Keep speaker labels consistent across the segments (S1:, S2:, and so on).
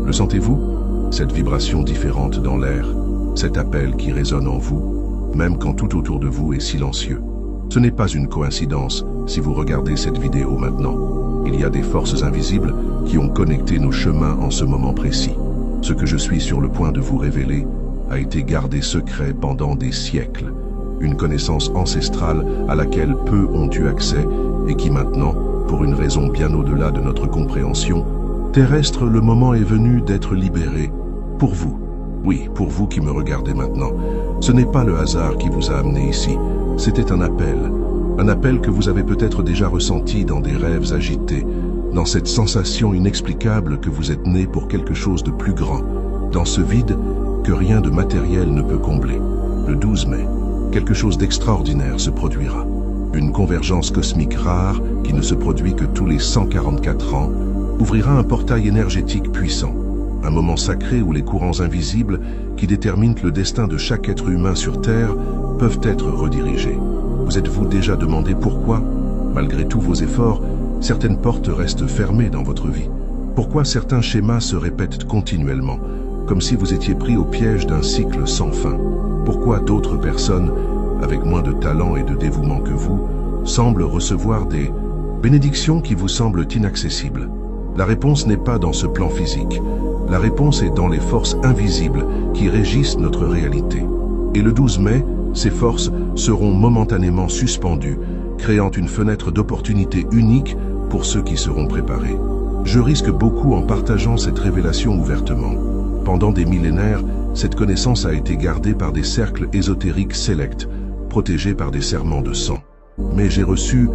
S1: Le sentez-vous? Cette vibration différente dans l'air, cet appel qui résonne en vous, même quand tout autour de vous est silencieux. Ce n'est pas une coïncidence si vous regardez cette vidéo maintenant. Il y a des forces invisibles qui ont connecté nos chemins en ce moment précis. Ce que je suis sur le point de vous révéler a été gardé secret pendant des siècles. Une connaissance ancestrale à laquelle peu ont eu accès et qui maintenant, pour une raison bien au-delà de notre compréhension terrestre, le moment est venu d'être libéré. Pour vous, oui, pour vous qui me regardez maintenant. Ce n'est pas le hasard qui vous a amené ici, c'était un appel que vous avez peut-être déjà ressenti dans des rêves agités, dans cette sensation inexplicable que vous êtes né pour quelque chose de plus grand, dans ce vide que rien de matériel ne peut combler. Le 12 mai, quelque chose d'extraordinaire se produira. Une convergence cosmique rare qui ne se produit que tous les 144 ans ouvrira un portail énergétique puissant. Un moment sacré où les courants invisibles qui déterminent le destin de chaque être humain sur Terre peuvent être redirigés. Vous êtes-vous déjà demandé pourquoi, malgré tous vos efforts, certaines portes restent fermées dans votre vie? Pourquoi certains schémas se répètent continuellement, comme si vous étiez pris au piège d'un cycle sans fin? Pourquoi d'autres personnes, avec moins de talent et de dévouement que vous, semblent recevoir des bénédictions qui vous semblent inaccessibles? La réponse n'est pas dans ce plan physique. La réponse est dans les forces invisibles qui régissent notre réalité. Et le 12 mai, ces forces seront momentanément suspendues, créant une fenêtre d'opportunité unique pour ceux qui seront préparés. Je risque beaucoup en partageant cette révélation ouvertement. Pendant des millénaires, cette connaissance a été gardée par des cercles ésotériques sélects, protégés par des serments de sang. Mais j'ai reçu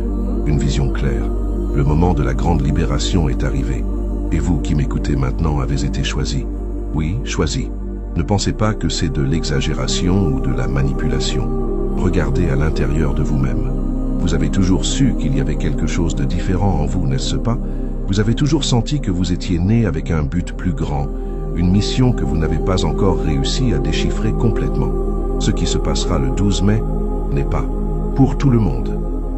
S1: une vision claire. Le moment de la grande libération est arrivé. Et vous qui m'écoutez maintenant avez été choisi. Oui, choisi. Ne pensez pas que c'est de l'exagération ou de la manipulation. Regardez à l'intérieur de vous-même. Vous avez toujours su qu'il y avait quelque chose de différent en vous, n'est-ce pas? Vous avez toujours senti que vous étiez né avec un but plus grand, une mission que vous n'avez pas encore réussi à déchiffrer complètement. Ce qui se passera le 12 mai n'est pas pour tout le monde.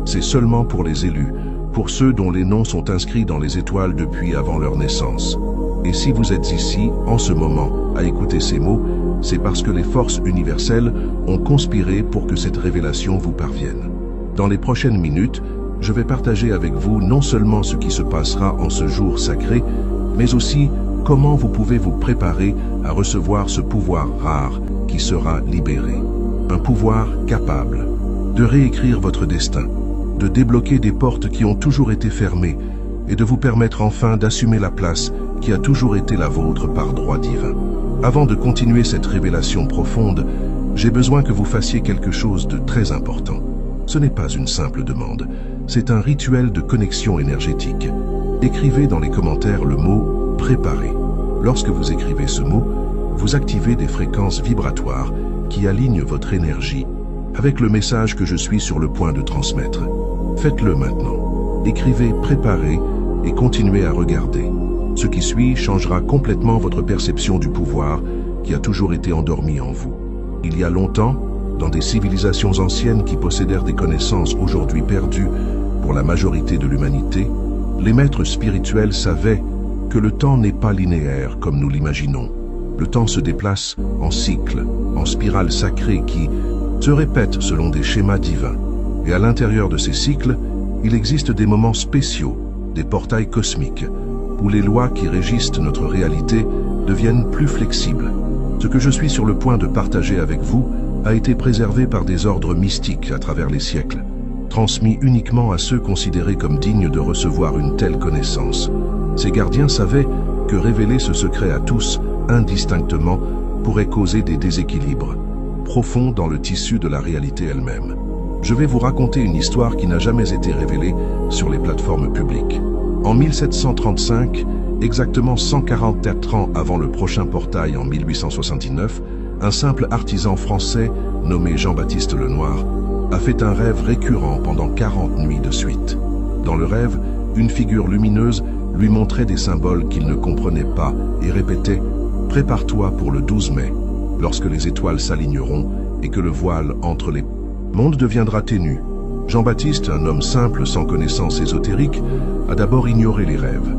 S1: C'est seulement pour les élus, pour ceux dont les noms sont inscrits dans les étoiles depuis avant leur naissance. Et si vous êtes ici, en ce moment, à écouter ces mots, c'est parce que les forces universelles ont conspiré pour que cette révélation vous parvienne. Dans les prochaines minutes, je vais partager avec vous non seulement ce qui se passera en ce jour sacré, mais aussi comment vous pouvez vous préparer à recevoir ce pouvoir rare qui sera libéré. Un pouvoir capable de réécrire votre destin, de débloquer des portes qui ont toujours été fermées et de vous permettre enfin d'assumer la place qui a toujours été la vôtre par droit divin. Avant de continuer cette révélation profonde, j'ai besoin que vous fassiez quelque chose de très important. Ce n'est pas une simple demande, c'est un rituel de connexion énergétique. Écrivez dans les commentaires le mot « préparer ». Lorsque vous écrivez ce mot, vous activez des fréquences vibratoires qui alignent votre énergie avec le message que je suis sur le point de transmettre. Faites-le maintenant. Écrivez « préparer » et continuez à regarder. Ce qui suit changera complètement votre perception du pouvoir qui a toujours été endormi en vous. Il y a longtemps, dans des civilisations anciennes qui possédèrent des connaissances aujourd'hui perdues pour la majorité de l'humanité, les maîtres spirituels savaient que le temps n'est pas linéaire comme nous l'imaginons. Le temps se déplace en cycles, en spirales sacrées qui se répètent selon des schémas divins. Et à l'intérieur de ces cycles, il existe des moments spéciaux, des portails cosmiques, où les lois qui régissent notre réalité deviennent plus flexibles. Ce que je suis sur le point de partager avec vous a été préservé par des ordres mystiques à travers les siècles, transmis uniquement à ceux considérés comme dignes de recevoir une telle connaissance. Ces gardiens savaient que révéler ce secret à tous, indistinctement, pourrait causer des déséquilibres profonds dans le tissu de la réalité elle-même. Je vais vous raconter une histoire qui n'a jamais été révélée sur les plateformes publiques. En 1735, exactement 144 ans avant le prochain portail en 1879, un simple artisan français nommé Jean-Baptiste Lenoir a fait un rêve récurrent pendant 40 nuits de suite. Dans le rêve, une figure lumineuse lui montrait des symboles qu'il ne comprenait pas et répétait « Prépare-toi pour le 12 mai, lorsque les étoiles s'aligneront et que le voile entre les mondes deviendra ténu. » Jean-Baptiste, un homme simple sans connaissance ésotérique, a d'abord ignoré les rêves.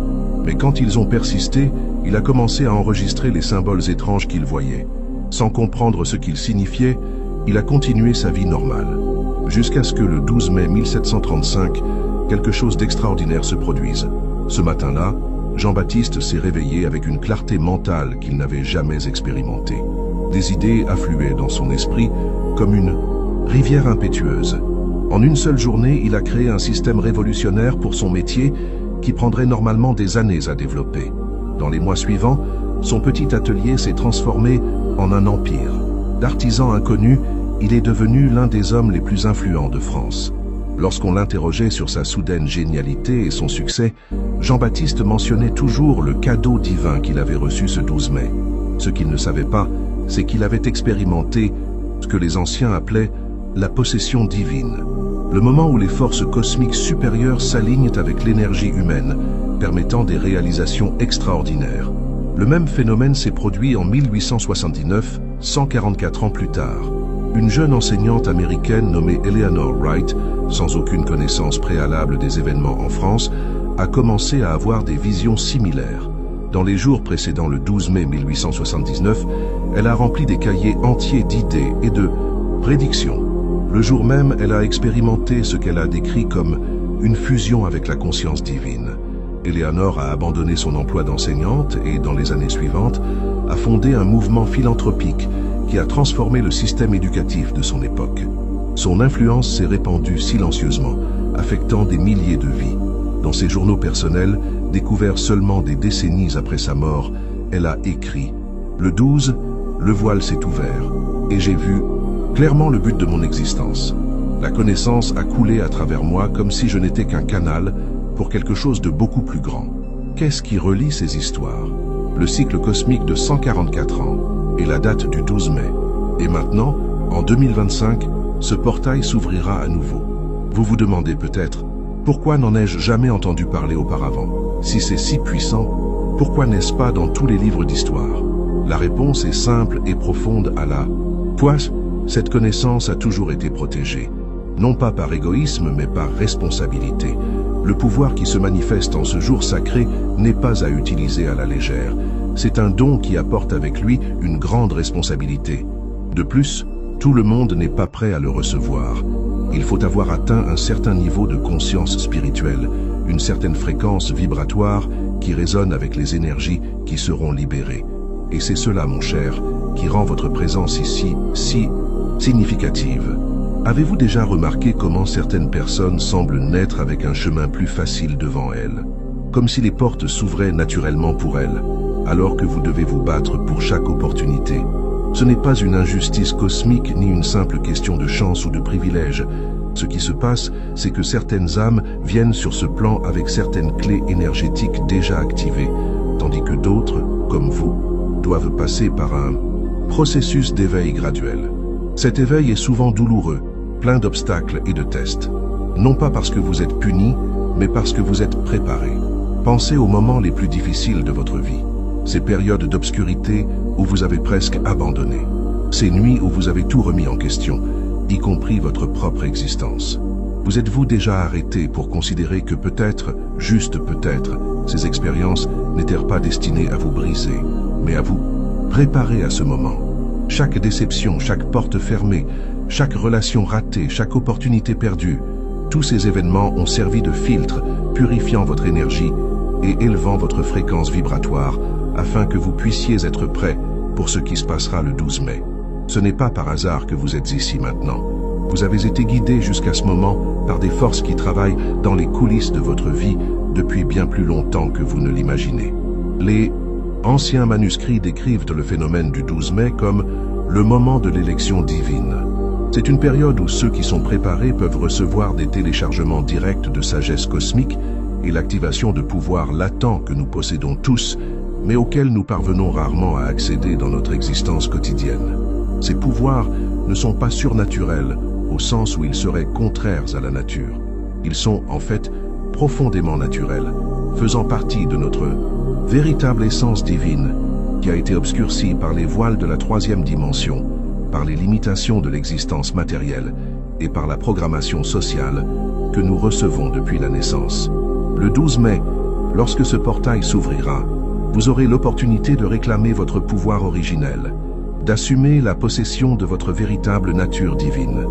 S1: Mais quand ils ont persisté, il a commencé à enregistrer les symboles étranges qu'il voyait. Sans comprendre ce qu'ils signifiaient, il a continué sa vie normale. Jusqu'à ce que le 12 mai 1735, quelque chose d'extraordinaire se produise. Ce matin-là, Jean-Baptiste s'est réveillé avec une clarté mentale qu'il n'avait jamais expérimentée. Des idées affluaient dans son esprit comme une rivière impétueuse. En une seule journée, il a créé un système révolutionnaire pour son métier qui prendrait normalement des années à développer. Dans les mois suivants, son petit atelier s'est transformé en un empire. D'artisan inconnu, il est devenu l'un des hommes les plus influents de France. Lorsqu'on l'interrogeait sur sa soudaine génialité et son succès, Jean-Baptiste mentionnait toujours le cadeau divin qu'il avait reçu ce 12 mai. Ce qu'il ne savait pas, c'est qu'il avait expérimenté ce que les anciens appelaient la possession divine. Le moment où les forces cosmiques supérieures s'alignent avec l'énergie humaine, permettant des réalisations extraordinaires. Le même phénomène s'est produit en 1879, 144 ans plus tard. Une jeune enseignante américaine nommée Eleanor Wright, sans aucune connaissance préalable des événements en France, a commencé à avoir des visions similaires. Dans les jours précédant le 12 mai 1879, elle a rempli des cahiers entiers d'idées et de prédictions. Le jour même, elle a expérimenté ce qu'elle a décrit comme une fusion avec la conscience divine. Eleanor a abandonné son emploi d'enseignante et, dans les années suivantes, a fondé un mouvement philanthropique qui a transformé le système éducatif de son époque. Son influence s'est répandue silencieusement, affectant des milliers de vies. Dans ses journaux personnels, découverts seulement des décennies après sa mort, elle a écrit « Le 12, le voile s'est ouvert, et j'ai vu clairement le but de mon existence. La connaissance a coulé à travers moi comme si je n'étais qu'un canal pour quelque chose de beaucoup plus grand. Qu'est-ce qui relie ces histoires? Le cycle cosmique de 144 ans et la date du 12 mai. Et maintenant, en 2025, ce portail s'ouvrira à nouveau. Vous vous demandez peut-être, pourquoi n'en ai-je jamais entendu parler auparavant? Si c'est si puissant, pourquoi n'est-ce pas dans tous les livres d'histoire? La réponse est simple et profonde à la fois. Cette connaissance a toujours été protégée, non pas par égoïsme mais par responsabilité. Le pouvoir qui se manifeste en ce jour sacré n'est pas à utiliser à la légère. C'est un don qui apporte avec lui une grande responsabilité. De plus, tout le monde n'est pas prêt à le recevoir. Il faut avoir atteint un certain niveau de conscience spirituelle, une certaine fréquence vibratoire qui résonne avec les énergies qui seront libérées. Et c'est cela, mon cher, qui rend votre présence ici si significative. Avez-vous déjà remarqué comment certaines personnes semblent naître avec un chemin plus facile devant elles, comme si les portes s'ouvraient naturellement pour elles, alors que vous devez vous battre pour chaque opportunité? Ce n'est pas une injustice cosmique ni une simple question de chance ou de privilège. Ce qui se passe, c'est que certaines âmes viennent sur ce plan avec certaines clés énergétiques déjà activées, tandis que d'autres, comme vous, doivent passer par un processus d'éveil graduel. Cet éveil est souvent douloureux, plein d'obstacles et de tests. Non pas parce que vous êtes puni, mais parce que vous êtes préparé. Pensez aux moments les plus difficiles de votre vie. Ces périodes d'obscurité où vous avez presque abandonné. Ces nuits où vous avez tout remis en question, y compris votre propre existence. Vous êtes-vous déjà arrêté pour considérer que peut-être, juste peut-être, ces expériences n'étaient pas destinées à vous briser, mais à vous préparer à ce moment? Chaque déception, chaque porte fermée, chaque relation ratée, chaque opportunité perdue, tous ces événements ont servi de filtre, purifiant votre énergie et élevant votre fréquence vibratoire afin que vous puissiez être prêt pour ce qui se passera le 12 mai. Ce n'est pas par hasard que vous êtes ici maintenant. Vous avez été guidé jusqu'à ce moment par des forces qui travaillent dans les coulisses de votre vie depuis bien plus longtemps que vous ne l'imaginez. Les anciens manuscrits décrivent le phénomène du 12 mai comme le moment de l'élection divine. C'est une période où ceux qui sont préparés peuvent recevoir des téléchargements directs de sagesse cosmique et l'activation de pouvoirs latents que nous possédons tous, mais auxquels nous parvenons rarement à accéder dans notre existence quotidienne. Ces pouvoirs ne sont pas surnaturels au sens où ils seraient contraires à la nature. Ils sont en fait profondément naturels, faisant partie de notre véritable essence divine qui a été obscurcie par les voiles de la troisième dimension, par les limitations de l'existence matérielle et par la programmation sociale que nous recevons depuis la naissance. Le 12 mai Lorsque ce portail s'ouvrira, vous aurez l'opportunité de réclamer votre pouvoir originel, d'assumer la possession de votre véritable nature divine,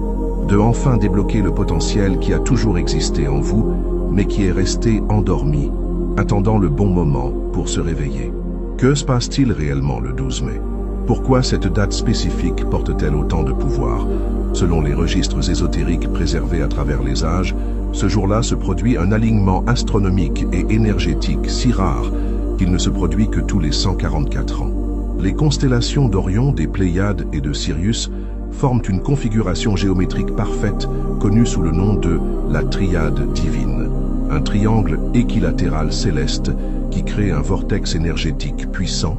S1: de enfin débloquer le potentiel qui a toujours existé en vous, mais qui est resté endormi, attendant le bon moment pour se réveiller. Que se passe-t-il réellement le 12 mai? Pourquoi cette date spécifique porte-t-elle autant de pouvoir? Selon les registres ésotériques préservés à travers les âges, ce jour-là se produit un alignement astronomique et énergétique si rare qu'il ne se produit que tous les 144 ans. Les constellations d'Orion, des Pléiades et de Sirius forment une configuration géométrique parfaite connue sous le nom de la triade divine, un triangle équilatéral céleste qui crée un vortex énergétique puissant,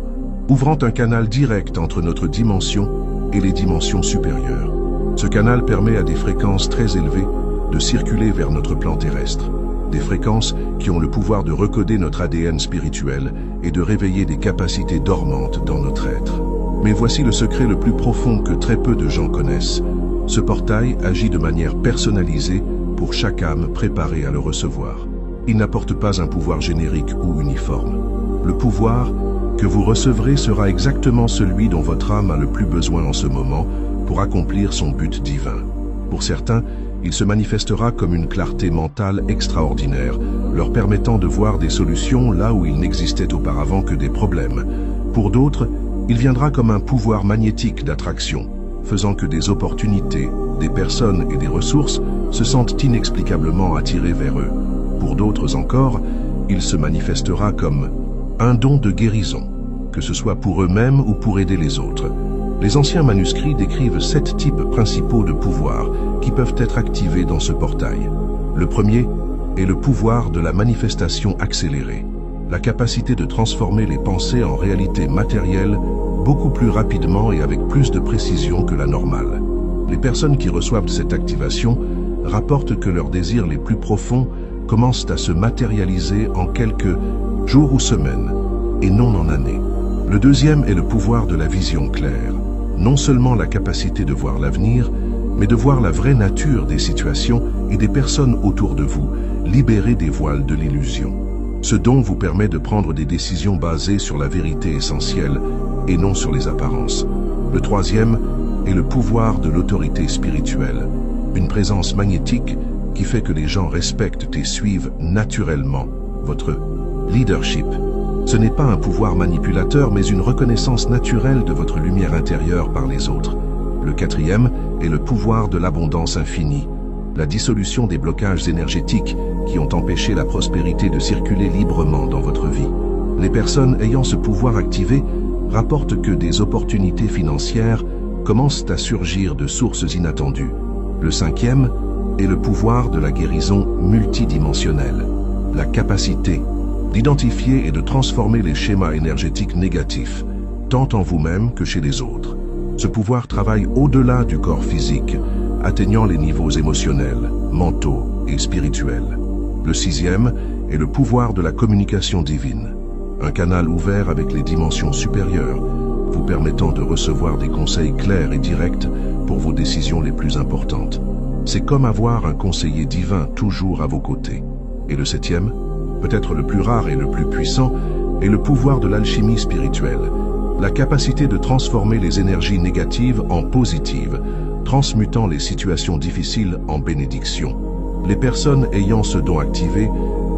S1: ouvrant un canal direct entre notre dimension et les dimensions supérieures. Ce canal permet à des fréquences très élevées de circuler vers notre plan terrestre, des fréquences qui ont le pouvoir de recoder notre ADN spirituel et de réveiller des capacités dormantes dans notre être. Mais voici le secret le plus profond que très peu de gens connaissent. Ce portail agit de manière personnalisée pour chaque âme préparée à le recevoir. Il n'apporte pas un pouvoir générique ou uniforme. Le pouvoir que vous recevrez sera exactement celui dont votre âme a le plus besoin en ce moment pour accomplir son but divin. Pour certains, il se manifestera comme une clarté mentale extraordinaire, leur permettant de voir des solutions là où il n'existait auparavant que des problèmes. Pour d'autres, il viendra comme un pouvoir magnétique d'attraction, faisant que des opportunités, des personnes et des ressources se sentent inexplicablement attirées vers eux. Pour d'autres encore, il se manifestera comme un don de guérison, que ce soit pour eux-mêmes ou pour aider les autres. Les anciens manuscrits décrivent 7 types principaux de pouvoirs qui peuvent être activés dans ce portail. Le premier est le pouvoir de la manifestation accélérée, la capacité de transformer les pensées en réalité matérielle beaucoup plus rapidement et avec plus de précision que la normale. Les personnes qui reçoivent cette activation rapportent que leurs désirs les plus profonds commencent à se matérialiser en quelques jours ou semaines, et non en années. Le deuxième est le pouvoir de la vision claire. Non seulement la capacité de voir l'avenir, mais de voir la vraie nature des situations et des personnes autour de vous, libérées des voiles de l'illusion. Ce don vous permet de prendre des décisions basées sur la vérité essentielle et non sur les apparences. Le troisième est le pouvoir de l'autorité spirituelle, une présence magnétique qui fait que les gens respectent et suivent naturellement votre leadership. Ce n'est pas un pouvoir manipulateur, mais une reconnaissance naturelle de votre lumière intérieure par les autres. Le quatrième est le pouvoir de l'abondance infinie, la dissolution des blocages énergétiques qui ont empêché la prospérité de circuler librement dans votre vie. Les personnes ayant ce pouvoir activé rapportent que des opportunités financières commencent à surgir de sources inattendues. Le cinquième est le pouvoir de la guérison multidimensionnelle, la capacité d'identifier et de transformer les schémas énergétiques négatifs, tant en vous-même que chez les autres. Ce pouvoir travaille au-delà du corps physique, atteignant les niveaux émotionnels, mentaux et spirituels. Le sixième est le pouvoir de la communication divine, un canal ouvert avec les dimensions supérieures, vous permettant de recevoir des conseils clairs et directs pour vos décisions les plus importantes. C'est comme avoir un conseiller divin toujours à vos côtés. Et le septième, peut-être le plus rare et le plus puissant, est le pouvoir de l'alchimie spirituelle, la capacité de transformer les énergies négatives en positives, transmutant les situations difficiles en bénédictions. Les personnes ayant ce don activé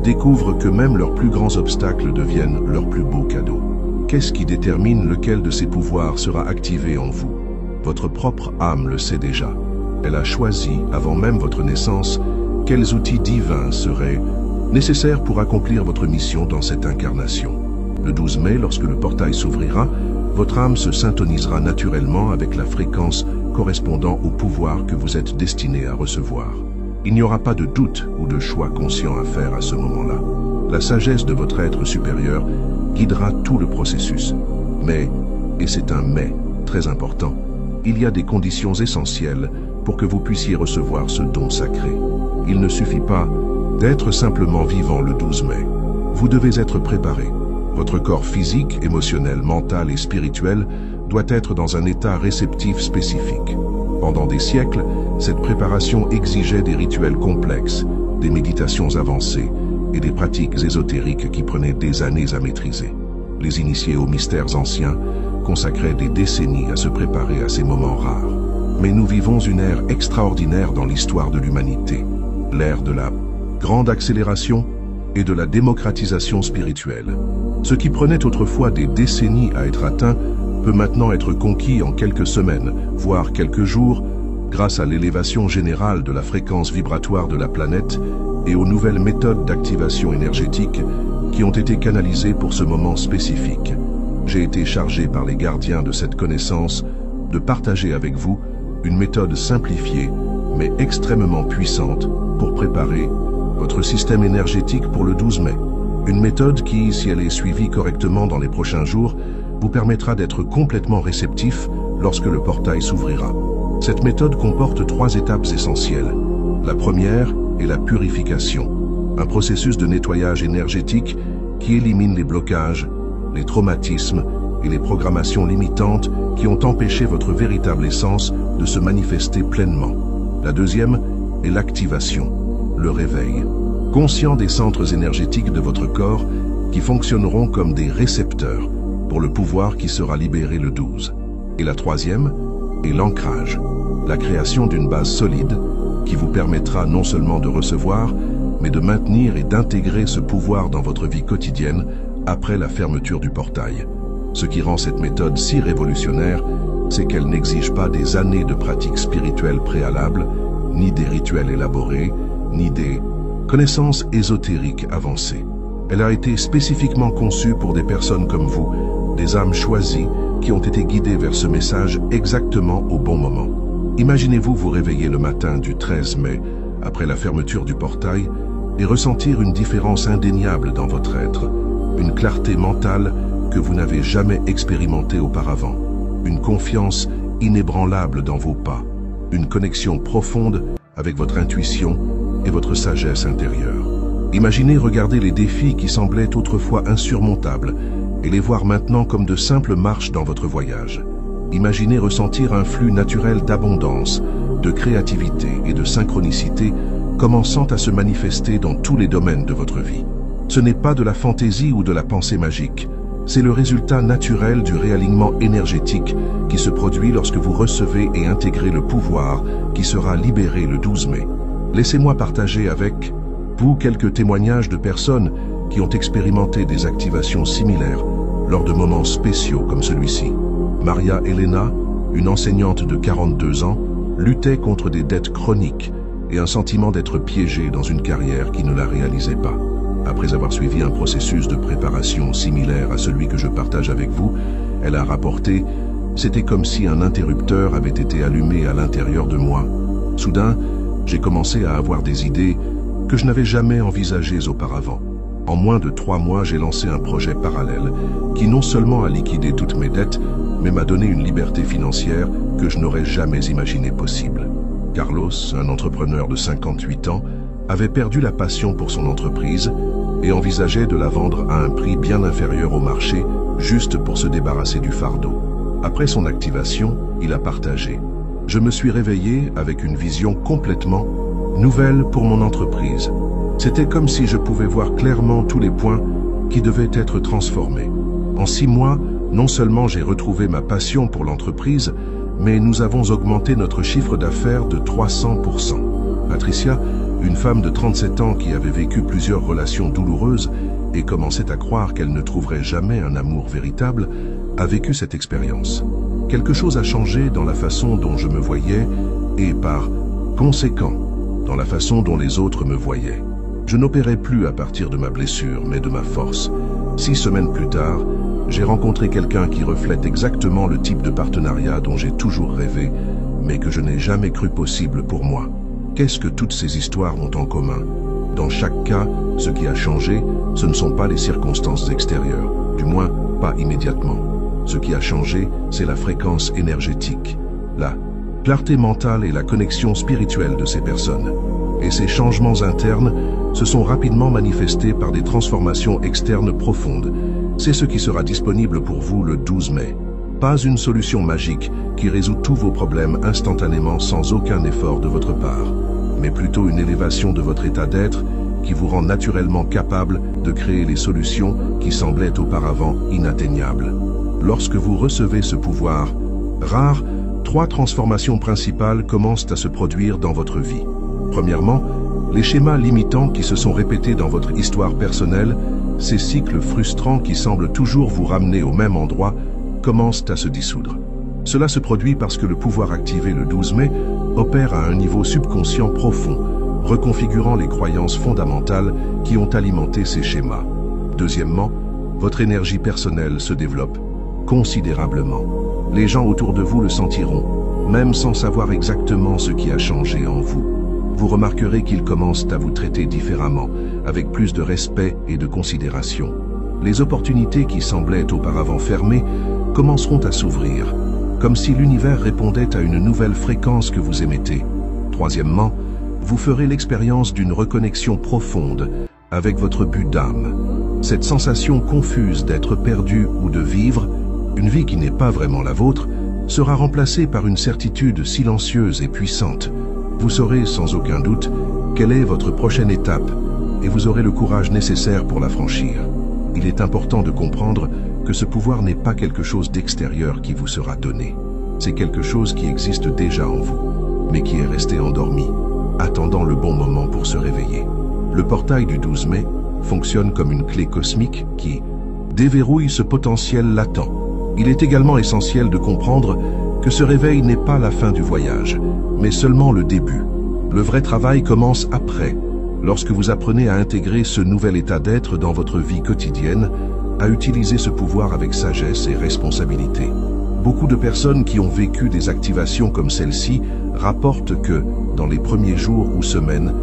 S1: découvrent que même leurs plus grands obstacles deviennent leurs plus beaux cadeaux. Qu'est-ce qui détermine lequel de ces pouvoirs sera activé en vous? Votre propre âme le sait déjà. Elle a choisi, avant même votre naissance, quels outils divins seraient nécessaires pour accomplir votre mission dans cette incarnation. Le 12 mai, lorsque le portail s'ouvrira, votre âme se syntonisera naturellement avec la fréquence correspondant au pouvoir que vous êtes destiné à recevoir. Il n'y aura pas de doute ou de choix conscient à faire à ce moment-là. La sagesse de votre être supérieur guidera tout le processus. Mais, et c'est un mais très important, il y a des conditions essentielles pour que vous puissiez recevoir ce don sacré. Il ne suffit pas d'être simplement vivant le 12 mai. Vous devez être préparé. Votre corps physique, émotionnel, mental et spirituel doit être dans un état réceptif spécifique. Pendant des siècles, cette préparation exigeait des rituels complexes, des méditations avancées et des pratiques ésotériques qui prenaient des années à maîtriser. Les initiés aux mystères anciens consacraient des décennies à se préparer à ces moments rares. Mais nous vivons une ère extraordinaire dans l'histoire de l'humanité, l'ère de la grande accélération et de la démocratisation spirituelle. Ce qui prenait autrefois des décennies à être atteint peut maintenant être conquis en quelques semaines, voire quelques jours, grâce à l'élévation générale de la fréquence vibratoire de la planète et aux nouvelles méthodes d'activation énergétique qui ont été canalisées pour ce moment spécifique. J'ai été chargé par les gardiens de cette connaissance de partager avec vous une méthode simplifiée mais extrêmement puissante pour préparer votre système énergétique pour le 12 mai. Une méthode qui, si elle est suivie correctement dans les prochains jours, vous permettra d'être complètement réceptif lorsque le portail s'ouvrira. Cette méthode comporte 3 étapes essentielles. La première est la purification, un processus de nettoyage énergétique qui élimine les blocages, les traumatismes et les programmations limitantes qui ont empêché votre véritable essence de se manifester pleinement. La deuxième est l'activation, le réveil, conscient des centres énergétiques de votre corps qui fonctionneront comme des récepteurs pour le pouvoir qui sera libéré le 12. Et la troisième est l'ancrage, la création d'une base solide qui vous permettra non seulement de recevoir, mais de maintenir et d'intégrer ce pouvoir dans votre vie quotidienne après la fermeture du portail. Ce qui rend cette méthode si révolutionnaire, c'est qu'elle n'exige pas des années de pratiques spirituelles préalables, ni des rituels élaborés, ni des connaissances ésotériques avancées. Elle a été spécifiquement conçue pour des personnes comme vous, des âmes choisies qui ont été guidées vers ce message exactement au bon moment. Imaginez-vous vous réveiller le matin du 13 mai, après la fermeture du portail, et ressentir une différence indéniable dans votre être, une clarté mentale que vous n'avez jamais expérimentée auparavant, une confiance inébranlable dans vos pas, une connexion profonde avec votre intuition et votre sagesse intérieure. Imaginez regarder les défis qui semblaient autrefois insurmontables et les voir maintenant comme de simples marches dans votre voyage. Imaginez ressentir un flux naturel d'abondance, de créativité et de synchronicité commençant à se manifester dans tous les domaines de votre vie. Ce n'est pas de la fantaisie ou de la pensée magique, c'est le résultat naturel du réalignement énergétique qui se produit lorsque vous recevez et intégrez le pouvoir qui sera libéré le 12 mai. Laissez-moi partager avec vous quelques témoignages de personnes qui ont expérimenté des activations similaires lors de moments spéciaux comme celui-ci. Maria Elena, une enseignante de 42 ans, luttait contre des dettes chroniques et un sentiment d'être piégée dans une carrière qui ne la réalisait pas. Après avoir suivi un processus de préparation similaire à celui que je partage avec vous, elle a rapporté « C'était comme si un interrupteur avait été allumé à l'intérieur de moi. Soudain, j'ai commencé à avoir des idées que je n'avais jamais envisagées auparavant. En moins de 3 mois, j'ai lancé un projet parallèle qui non seulement a liquidé toutes mes dettes, mais m'a donné une liberté financière que je n'aurais jamais imaginé possible. » Carlos, un entrepreneur de 58 ans, avait perdu la passion pour son entreprise et envisageait de la vendre à un prix bien inférieur au marché, juste pour se débarrasser du fardeau. Après son activation, il a partagé « Je me suis réveillé avec une vision complètement nouvelle pour mon entreprise. C'était comme si je pouvais voir clairement tous les points qui devaient être transformés. En 6 mois, non seulement j'ai retrouvé ma passion pour l'entreprise, mais nous avons augmenté notre chiffre d'affaires de 300%. Patricia, une femme de 37 ans qui avait vécu plusieurs relations douloureuses et commençait à croire qu'elle ne trouverait jamais un amour véritable, a vécu cette expérience. Quelque chose a changé dans la façon dont je me voyais et, par conséquent, dans la façon dont les autres me voyaient. Je n'opérais plus à partir de ma blessure, mais de ma force. 6 semaines plus tard, j'ai rencontré quelqu'un qui reflète exactement le type de partenariat dont j'ai toujours rêvé, mais que je n'ai jamais cru possible pour moi. Qu'est-ce que toutes ces histoires ont en commun? Dans chaque cas, ce qui a changé, ce ne sont pas les circonstances extérieures, du moins pas immédiatement. Ce qui a changé, c'est la fréquence énergétique, la clarté mentale et la connexion spirituelle de ces personnes. Et ces changements internes se sont rapidement manifestés par des transformations externes profondes. C'est ce qui sera disponible pour vous le 12 mai. Pas une solution magique qui résout tous vos problèmes instantanément sans aucun effort de votre part, mais plutôt une élévation de votre état d'être qui vous rend naturellement capable de créer les solutions qui semblaient auparavant inatteignables. Lorsque vous recevez ce pouvoir rare, 3 transformations principales commencent à se produire dans votre vie. Premièrement, les schémas limitants qui se sont répétés dans votre histoire personnelle, ces cycles frustrants qui semblent toujours vous ramener au même endroit, commencent à se dissoudre. Cela se produit parce que le pouvoir activé le 12 mai opère à un niveau subconscient profond, reconfigurant les croyances fondamentales qui ont alimenté ces schémas. Deuxièmement, votre énergie personnelle se développe considérablement. Les gens autour de vous le sentiront, même sans savoir exactement ce qui a changé en vous. Vous remarquerez qu'ils commencent à vous traiter différemment, avec plus de respect et de considération. Les opportunités qui semblaient auparavant fermées commenceront à s'ouvrir, comme si l'univers répondait à une nouvelle fréquence que vous émettez. Troisièmement, vous ferez l'expérience d'une reconnexion profonde avec votre but d'âme. Cette sensation confuse d'être perdu ou de vivre une vie qui n'est pas vraiment la vôtre sera remplacée par une certitude silencieuse et puissante. Vous saurez sans aucun doute quelle est votre prochaine étape et vous aurez le courage nécessaire pour la franchir. Il est important de comprendre que ce pouvoir n'est pas quelque chose d'extérieur qui vous sera donné. C'est quelque chose qui existe déjà en vous, mais qui est resté endormi, attendant le bon moment pour se réveiller. Le portail du 12 mai fonctionne comme une clé cosmique qui déverrouille ce potentiel latent. Il est également essentiel de comprendre que ce réveil n'est pas la fin du voyage, mais seulement le début. Le vrai travail commence après, lorsque vous apprenez à intégrer ce nouvel état d'être dans votre vie quotidienne, à utiliser ce pouvoir avec sagesse et responsabilité. Beaucoup de personnes qui ont vécu des activations comme celle-ci rapportent que, dans les premiers jours ou semaines,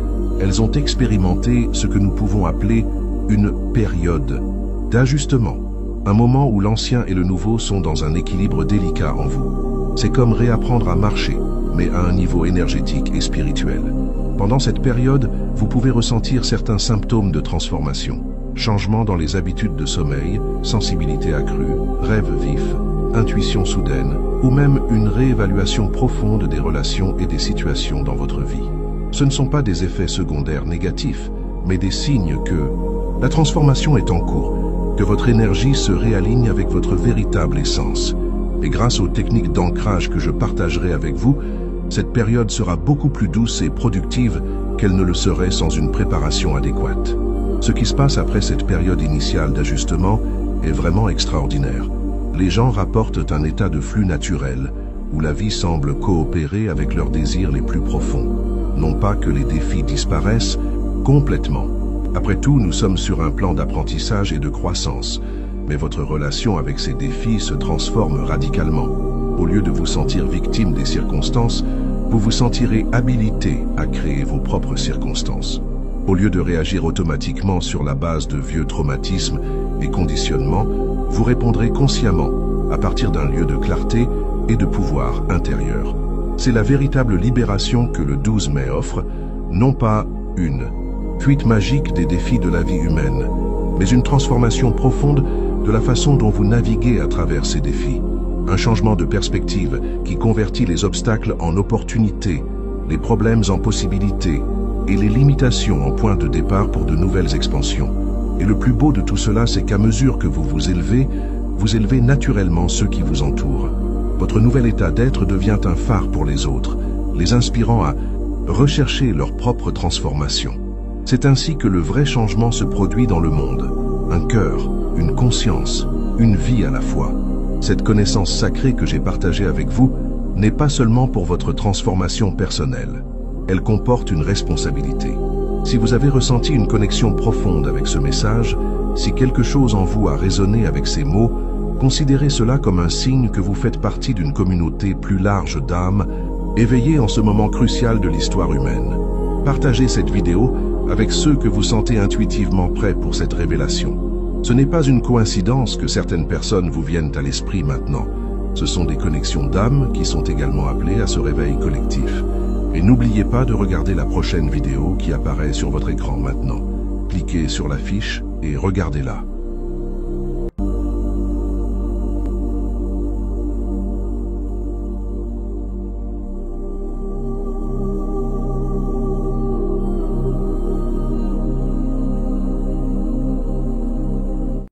S1: elles ont expérimenté ce que nous pouvons appeler une période d'ajustement. Un moment où l'ancien et le nouveau sont dans un équilibre délicat en vous. C'est comme réapprendre à marcher, mais à un niveau énergétique et spirituel. Pendant cette période, vous pouvez ressentir certains symptômes de transformation. Changement dans les habitudes de sommeil, sensibilité accrue, rêves vifs, intuition soudaine, ou même une réévaluation profonde des relations et des situations dans votre vie. Ce ne sont pas des effets secondaires négatifs, mais des signes que la transformation est en cours, que votre énergie se réaligne avec votre véritable essence. Et grâce aux techniques d'ancrage que je partagerai avec vous, cette période sera beaucoup plus douce et productive qu'elle ne le serait sans une préparation adéquate. Ce qui se passe après cette période initiale d'ajustement est vraiment extraordinaire. Les gens rapportent un état de flux naturel, où la vie semble coopérer avec leurs désirs les plus profonds. Non pas que les défis disparaissent complètement. Après tout, nous sommes sur un plan d'apprentissage et de croissance, mais votre relation avec ces défis se transforme radicalement. Au lieu de vous sentir victime des circonstances, vous vous sentirez habilité à créer vos propres circonstances. Au lieu de réagir automatiquement sur la base de vieux traumatismes et conditionnements, vous répondrez consciemment à partir d'un lieu de clarté et de pouvoir intérieur. C'est la véritable libération que le 12 mai offre, non pas une fuite magique des défis de la vie humaine, mais une transformation profonde de la façon dont vous naviguez à travers ces défis. Un changement de perspective qui convertit les obstacles en opportunités, les problèmes en possibilités et les limitations en point de départ pour de nouvelles expansions. Et le plus beau de tout cela, c'est qu'à mesure que vous vous élevez naturellement ceux qui vous entourent. Votre nouvel état d'être devient un phare pour les autres, les inspirant à rechercher leur propre transformation. C'est ainsi que le vrai changement se produit dans le monde. Un cœur, une conscience, une vie à la fois. Cette connaissance sacrée que j'ai partagée avec vous n'est pas seulement pour votre transformation personnelle. Elle comporte une responsabilité. Si vous avez ressenti une connexion profonde avec ce message, si quelque chose en vous a résonné avec ces mots, considérez cela comme un signe que vous faites partie d'une communauté plus large d'âmes, éveillées en ce moment crucial de l'histoire humaine. Partagez cette vidéo avec ceux que vous sentez intuitivement prêts pour cette révélation. Ce n'est pas une coïncidence que certaines personnes vous viennent à l'esprit maintenant. Ce sont des connexions d'âmes qui sont également appelées à ce réveil collectif. Et n'oubliez pas de regarder la prochaine vidéo qui apparaît sur votre écran maintenant. Cliquez sur la fiche et regardez-la.